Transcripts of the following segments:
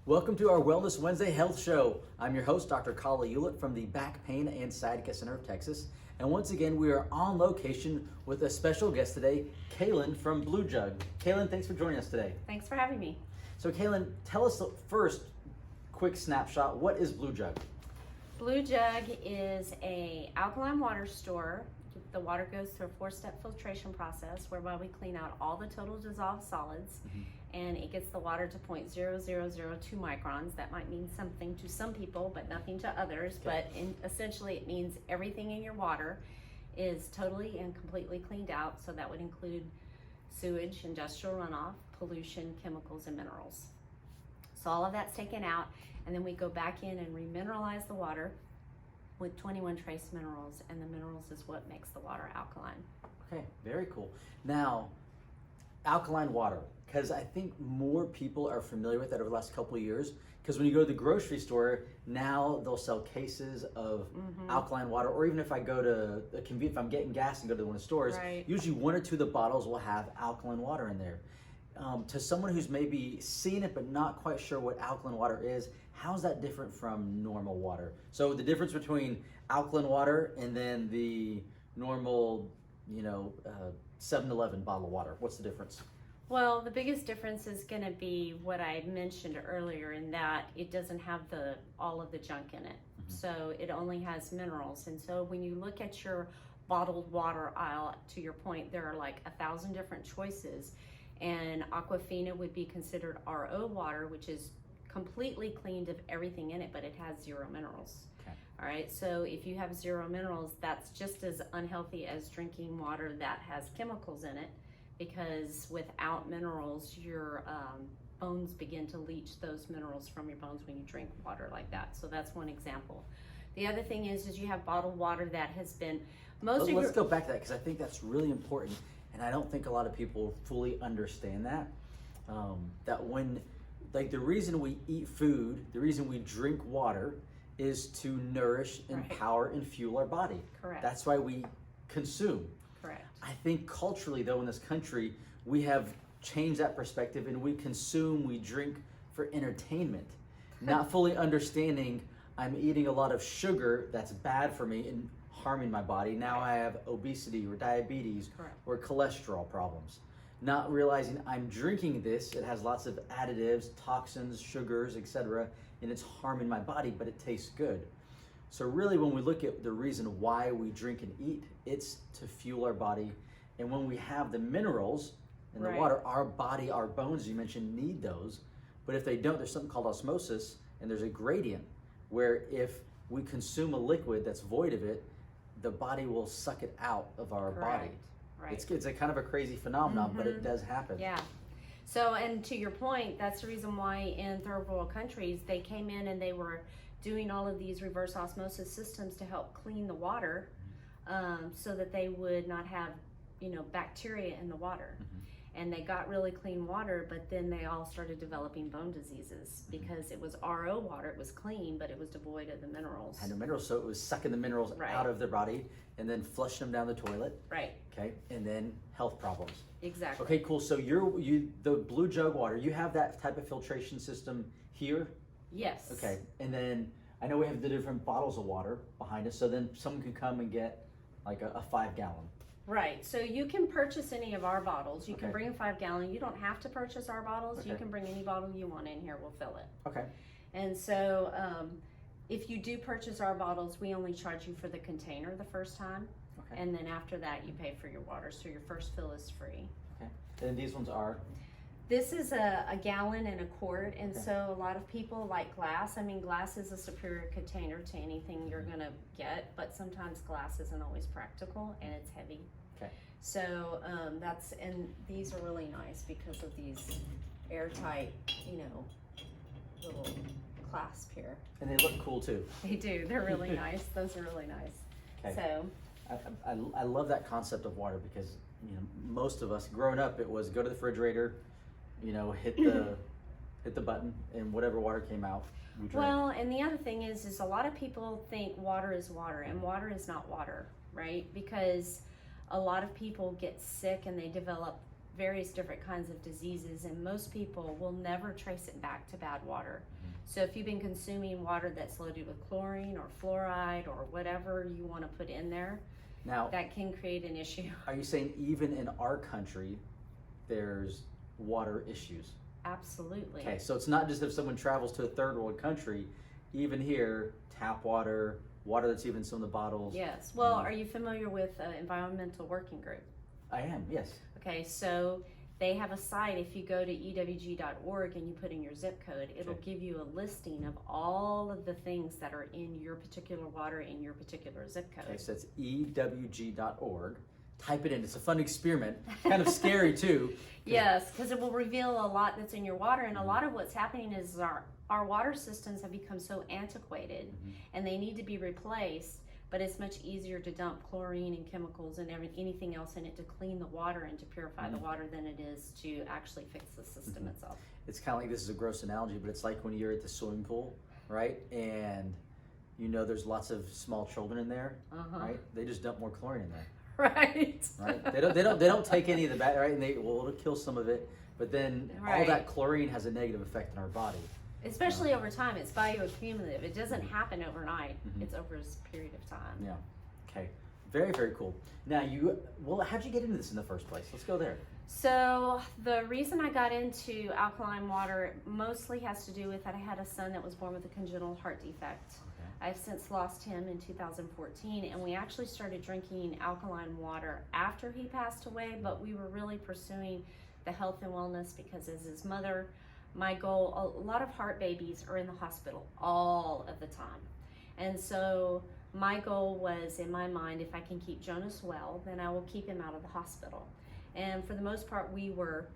Welcome to our Wellness Wednesday Health Show. I'm your host, Dr. Kala Hewlett from the Back Pain and Sciatica Center of Texas. And once again, we are on location with a special guest today, Kaylin from Blue Jug. Kaylin, thanks for joining us today. Thanks for having me. So Kaylin, tell us the first quick snapshot. What is Blue Jug? Blue Jug is a alkaline water store. The water goes through a 4-step filtration process whereby we clean out all the total dissolved solids, and it gets the water to 0.0002 microns. That might mean something to some people, but nothing to others. Okay. But essentially it means everything in your water is totally and completely cleaned out. So that would include sewage, industrial runoff, pollution, chemicals, and minerals. So all of that's taken out, and then we go back in and remineralize the water with 21 trace minerals, and the minerals is what makes the water alkaline. Okay, very cool. Now, alkaline water, because I think more people are familiar with that over the last couple of years, because when you go to the grocery store, now they'll sell cases of alkaline water, or even if I go to a convenience, if I'm getting gas and go to one of the stores, Right. usually 1 or 2 of the bottles will have alkaline water in there. To someone who's maybe seen it but not quite sure what alkaline water is, how's that different from normal water? So the difference between alkaline water and then the normal, 7-Eleven bottle of water, what's the difference? Well, the biggest difference is going to be what I mentioned earlier, in that it doesn't have all of the junk in it. So it only has minerals. And so when you look at your bottled water aisle, to your point, there are like 1,000 different choices. And Aquafina would be considered RO water, which is completely cleaned of everything in it, but it has 0 minerals. Okay. All right, so if you have 0 minerals, that's just as unhealthy as drinking water that has chemicals in it, because without minerals, your bones begin to leach those minerals from your bones when you drink water like that. So that's one example. The other thing is you have bottled water that has been Let's go back to that, because I think that's really important. And I don't think a lot of people fully understand that. That when, like, the reason we eat food, the reason we drink water is to nourish, empower, and fuel our body. Correct. That's why we consume. Correct. I think culturally, though, in this country, we have changed that perspective, and we consume, we drink for entertainment, not fully understanding I'm eating a lot of sugar that's bad for me and harming my body. Now I have obesity or diabetes or cholesterol problems. Not realizing I'm drinking this, it has lots of additives, toxins, sugars, etc., and it's harming my body, but it tastes good. So really, when we look at the reason why we drink and eat, it's to fuel our body. And when we have the minerals in the water, our body, our bones, you mentioned, need those. But if they don't, there's something called osmosis, and there's a gradient where if we consume a liquid that's void of it, the body will suck it out of our body. Right. It's a kind of a crazy phenomenon, but it does happen. Yeah. So, and to your point, that's the reason why in third world countries, they came in and they were doing all of these reverse osmosis systems to help clean the water, so that they would not have, bacteria in the water. And they got really clean water, but then they all started developing bone diseases because it was RO water. It was clean, but it was devoid of the minerals. Had no minerals, so it was sucking the minerals out of their body and then flushing them down the toilet. Right. Okay, and then health problems. Exactly. Okay, cool. So the Blue Jug water, you have that type of filtration system here? Yes. Okay, and then I know we have the different bottles of water behind us, so then someone can come and get like a 5-gallon. Right, so you can purchase any of our bottles. You can bring a 5-gallon. You don't have to purchase our bottles. You can bring any bottle you want in here. We'll fill it. Okay. And so if you do purchase our bottles, we only charge you for the container the first time. Okay. And then after that, you pay for your water. So your first fill is free. Okay. And these ones are? This is a gallon and a quart, and so a lot of people like glass. I mean, glass is a superior container to anything you're gonna get, but sometimes glass isn't always practical and it's heavy. Okay. So and these are really nice because of these airtight, little clasp here. And they look cool too. They do. They're really nice. Those are really nice. Okay. So I love that concept of water because most of us growing up, it was go to the refrigerator, hit the button, and whatever water came out, we drank. Well, and the other thing is a lot of people think water is water, and water is not water, right? Because a lot of people get sick and they develop various different kinds of diseases, and most people will never trace it back to bad water. So if you've been consuming water that's loaded with chlorine or fluoride or whatever you want to put in there, Now, that can create an issue. are you saying even in our country, there's water issues? Absolutely. Okay, so it's not just if someone travels to a third world country, even here, tap water, water that's even some of the bottles. Yes. Well, are you familiar with Environmental Working Group? I am, yes. Okay, so they have a site. If you go to ewg.org and you put in your zip code, it'll give you a listing of all of the things that are in your particular water in your particular zip code. Okay, so it's ewg.org. Type it in. It's a fun experiment. Kind of scary too. Yes, because it will reveal a lot that's in your water, and a lot of what's happening is our water systems have become so antiquated, and they need to be replaced. But it's much easier to dump chlorine and chemicals and anything else in it to clean the water and to purify the water than it is to actually fix the system itself. It's kind of like, this is a gross analogy, but it's like when you're at the swimming pool, right? And you know there's lots of small children in there, right? They just dump more chlorine in there. Right. Right. They don't take any of the bad, right? And it'll kill some of it, but then all that chlorine has a negative effect on our body. Especially over time, it's bioaccumulative. It doesn't happen overnight. It's over a period of time. Yeah. Okay. Very, very cool. Now how'd you get into this in the first place? Let's go there. So the reason I got into alkaline water mostly has to do with that I had a son that was born with a congenital heart defect. Okay. I've since lost him in 2014, and we actually started drinking alkaline water after he passed away, but we were really pursuing the health and wellness because as his mother, my goal, a lot of heart babies are in the hospital all of the time. And so my goal was, in my mind, if I can keep Jonas well, then I will keep him out of the hospital. And for the most part, we were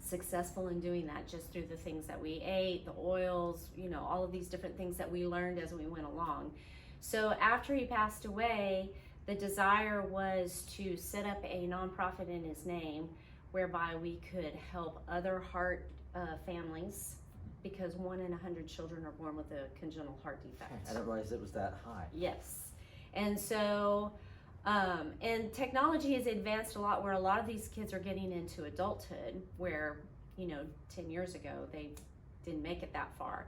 successful in doing that just through the things that we ate, the oils, all of these different things that we learned as we went along. So after he passed away, the desire was to set up a nonprofit in his name whereby we could help other heart families, because 1 in 100 children are born with a congenital heart defect. I didn't realize it was that high. Yes. And so, and technology has advanced a lot where a lot of these kids are getting into adulthood where, 10 years ago, they didn't make it that far.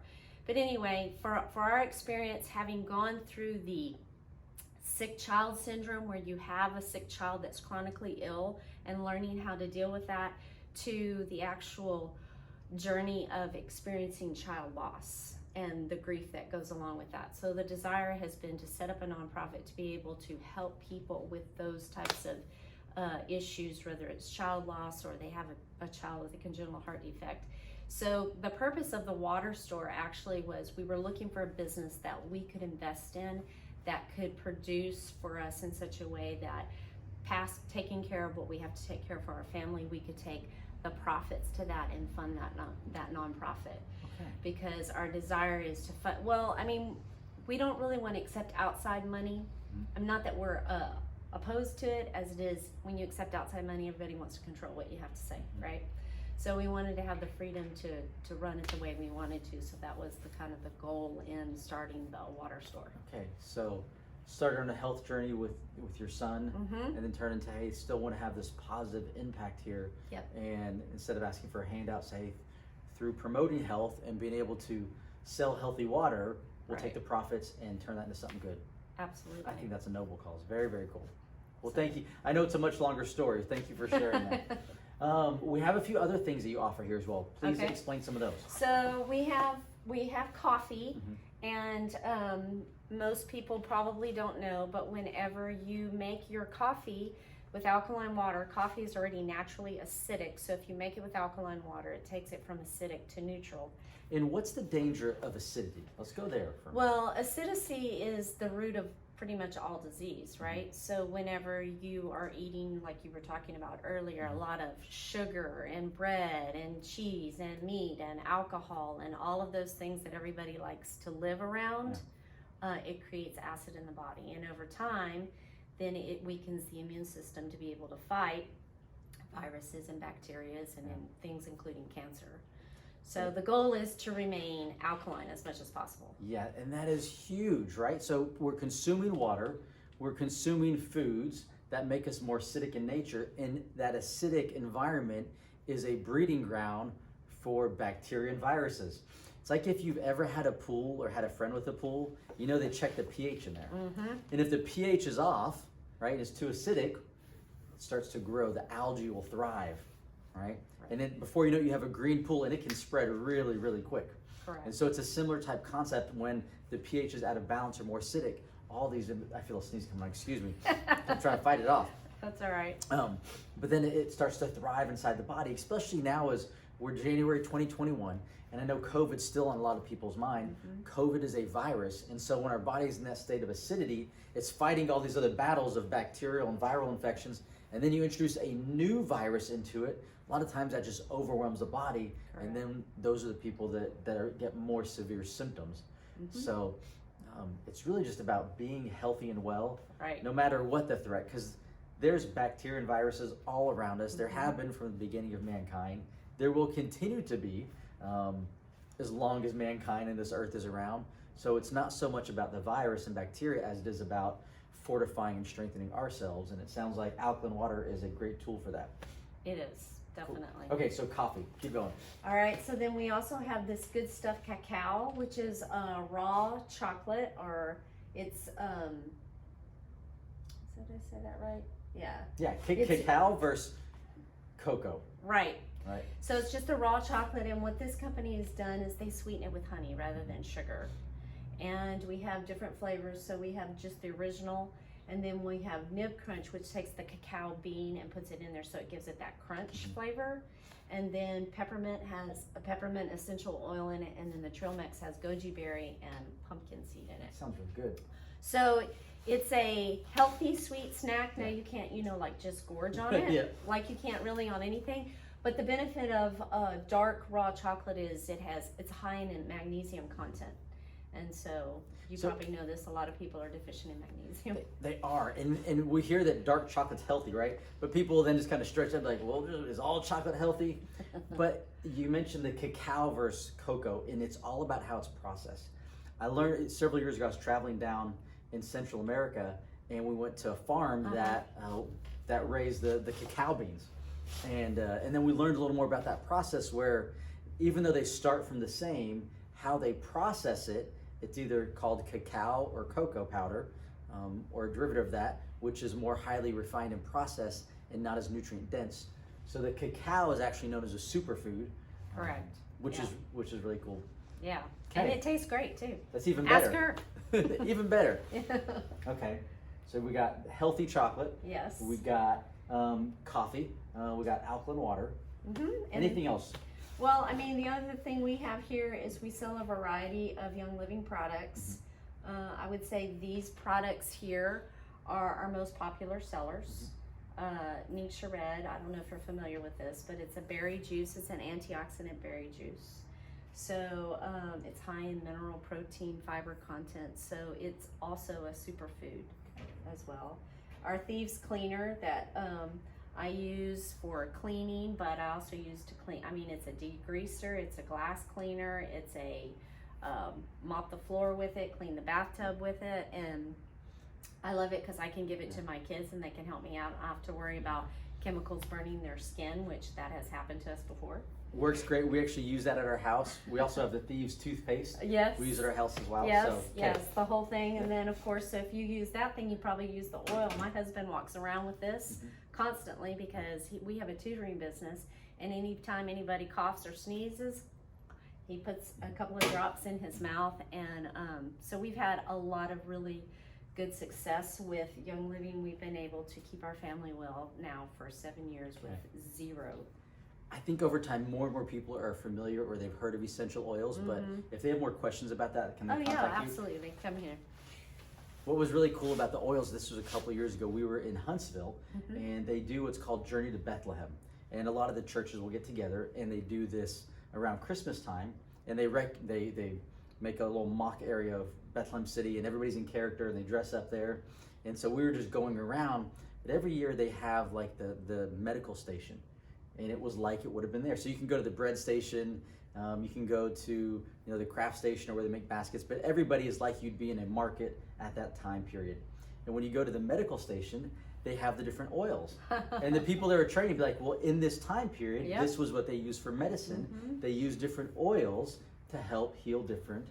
But anyway, for our experience, having gone through the sick child syndrome where you have a sick child that's chronically ill and learning how to deal with that, to the actual journey of experiencing child loss and the grief that goes along with that. So the desire has been to set up a nonprofit to be able to help people with those types of issues, whether it's child loss or they have a child with a congenital heart defect. So the purpose of the water store actually was we were looking for a business that we could invest in that could produce for us in such a way that past taking care of what we have to take care of for our family, we could take the profits to that and fund that nonprofit. Okay. Because our desire is to fund, we don't really want to accept outside money. Not that we're opposed to it, as it is when you accept outside money, everybody wants to control what you have to say, right? So we wanted to have the freedom to run it the way we wanted to, so that was the kind of the goal in starting the water store. Okay, so started on a health journey with your son, and then turned into, hey, still want to have this positive impact here. Yep. And instead of asking for a handout, say, through promoting health and being able to sell healthy water, we'll take the profits and turn that into something good. Absolutely. I think that's a noble cause. Very, very cool. Well, thank you. I know it's a much longer story. Thank you for sharing that. We have a few other things that you offer here as well. Please explain some of those. So we have coffee, and most people probably don't know, but whenever you make your coffee with alkaline water, coffee is already naturally acidic. So if you make it with alkaline water, it takes it from acidic to neutral. And what's the danger of acidity? Let's go there for a minute. Well, acidity is the root of pretty much all disease, right? So whenever you are eating, like you were talking about earlier, a lot of sugar and bread and cheese and meat and alcohol and all of those things that everybody likes to live around, it creates acid in the body. And over time, then it weakens the immune system to be able to fight viruses and bacteria and things including cancer. So the goal is to remain alkaline as much as possible. Yeah, and that is huge, right? So we're consuming water, we're consuming foods that make us more acidic in nature, and that acidic environment is a breeding ground for bacteria and viruses. It's like if you've ever had a pool or had a friend with a pool, you know they check the pH in there. And if the pH is off, right, it's too acidic, it starts to grow, the algae will thrive, right? And then before you know it, you have a green pool, and it can spread really, really quick. Correct. And so it's a similar type concept when the pH is out of balance or more acidic. All these, I feel a sneeze coming on, excuse me. I'm trying to fight it off. That's all right. But then it starts to thrive inside the body, especially now as we're January 2021, and I know COVID's still on a lot of people's mind. COVID is a virus, and so when our body's in that state of acidity, it's fighting all these other battles of bacterial and viral infections, and then you introduce a new virus into it. A lot of times that just overwhelms the body. Correct. And then those are the people that get more severe symptoms. So it's really just about being healthy and well, right, no matter what the threat, because there's bacteria and viruses all around us. There have been from the beginning of mankind. There will continue to be as long as mankind and this earth is around. So it's not so much about the virus and bacteria as it is about fortifying and strengthening ourselves. And it sounds like alkaline water is a great tool for that. it is. Definitely. Okay, so coffee. Keep going. All right, so then we also have this good stuff cacao, which is raw chocolate, or it's did I say that right? Yeah. Yeah, cacao versus cocoa. Right. Right. So it's just a raw chocolate, and what this company has done is they sweeten it with honey rather than sugar. And we have different flavors, so we have just the original, and then we have Nib Crunch, which takes the cacao bean and puts it in there so it gives it that crunch flavor. And then peppermint has a peppermint essential oil in it, and then the Trail Mix has goji berry and pumpkin seed in it. Sounds really good. So it's a healthy sweet snack. Now you can't, like just gorge on it, Yeah. like you can't really on anything. But the benefit of dark raw chocolate is it's high in magnesium content. And so you probably know this, a lot of people are deficient in magnesium. They are, and we hear that dark chocolate's healthy, right? But people then just kind of stretch it like, well, is all chocolate healthy? But you mentioned the cacao versus cocoa, and it's all about how it's processed. I learned several years ago, I was traveling down in Central America, and we went to a farm that raised the cacao beans. And then we learned a little more about that process, where even though they start from the same, how they process it, it's either called cacao or cocoa powder, or a derivative of that, which is more highly refined and processed and not as nutrient dense. So the cacao is actually known as a superfood. Correct. Which is really cool. Yeah. Okay. And it tastes great too. That's even better. Ask her. Even better. Okay. So we got healthy chocolate. Yes. We got coffee. We got alkaline water. Anything else? Well, I mean, the other thing we have here is we sell a variety of Young Living products. I would say these products here are our most popular sellers. Nisha Red, I don't know if you're familiar with this, but it's a berry juice. It's an antioxidant berry juice. So it's high in mineral, protein, fiber content. So it's also a superfood as well. Our Thieves Cleaner that I use for cleaning, but I also use to clean. I mean, it's a degreaser, it's a glass cleaner, it's a mop the floor with it, clean the bathtub with it, and I love it because I can give it to my kids and they can help me out. I don't have to worry about chemicals burning their skin, which that has happened to us before. Works great. We actually use that at our house. We also have the Thieves toothpaste. Yes. We use it at our house as well. Yes, so, yes, the whole thing. And then, of course, so if you use that thing, you probably use the oil. My husband walks around with this constantly because we have a tutoring business, and anytime anybody coughs or sneezes, he puts a couple of drops in his mouth. And so we've had a lot of really good success with Young Living. We've been able to keep our family well now for 7 years with zero. I think over time, more and more people are familiar or they've heard of essential oils, but if they have more questions about that, can they contact you? Absolutely. They come here. What was really cool about the oils, this was a couple of years ago, we were in Huntsville, and they do what's called Journey to Bethlehem. And a lot of the churches will get together, and they do this around Christmas time, and they make a little mock area of Bethlehem City, and everybody's in character, and they dress up there. And so we were just going around, but every year they have like the medical station. And it was like it would have been there. So you can go to the bread station, you can go to the craft station or where they make baskets, but everybody is like you'd be in a market at that time period. And when you go to the medical station, they have the different oils. And the people that are training be like, well, in this time period, Yep. this was what they used for medicine. They use different oils to help heal different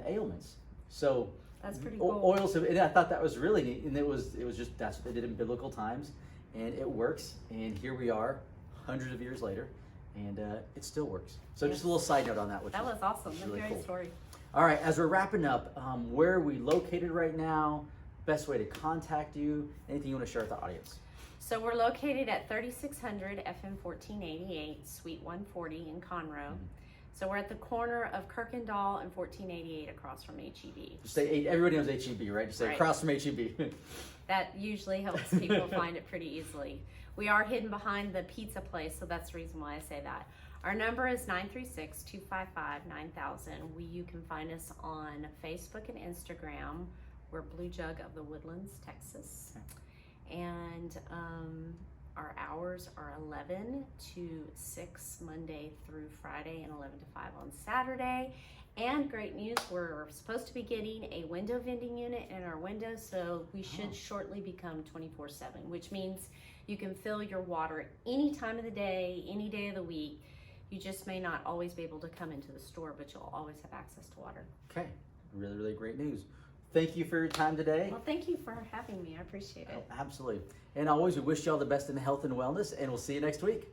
ailments. So That's pretty cool. oils, and I thought that was really neat. And it was just, that's what they did in biblical times, and it works. And here we are, hundreds of years later, and it still works. So just a little side note on that. That was awesome. That's really a great cool. story. All right, as we're wrapping up, where are we located right now? Best way to contact you? Anything you want to share with the audience? So we're located at 3600 FM 1488, Suite 140 in Conroe. So we're at the corner of Kirkendall and 1488 across from HEB. Just say, everybody knows HEB, right? Just say Right. across from HEB. That usually helps people find it pretty easily. We are hidden behind the pizza place, so that's the reason why I say that. Our number is 936-255-9000. You can find us on Facebook and Instagram. We're Blue Jug of the Woodlands, Texas. And our hours are 11 to 6 Monday through Friday and 11 to 5 on Saturday. And great news, we're supposed to be getting a window vending unit in our window, so we should shortly become 24/7, which means you can fill your water any time of the day, any day of the week. You just may not always be able to come into the store, but you'll always have access to water. Okay, really, really great news. Thank you for your time today. Well, thank you for having me. I appreciate it. Absolutely. And always, we wish you all the best in health and wellness, and we'll see you next week.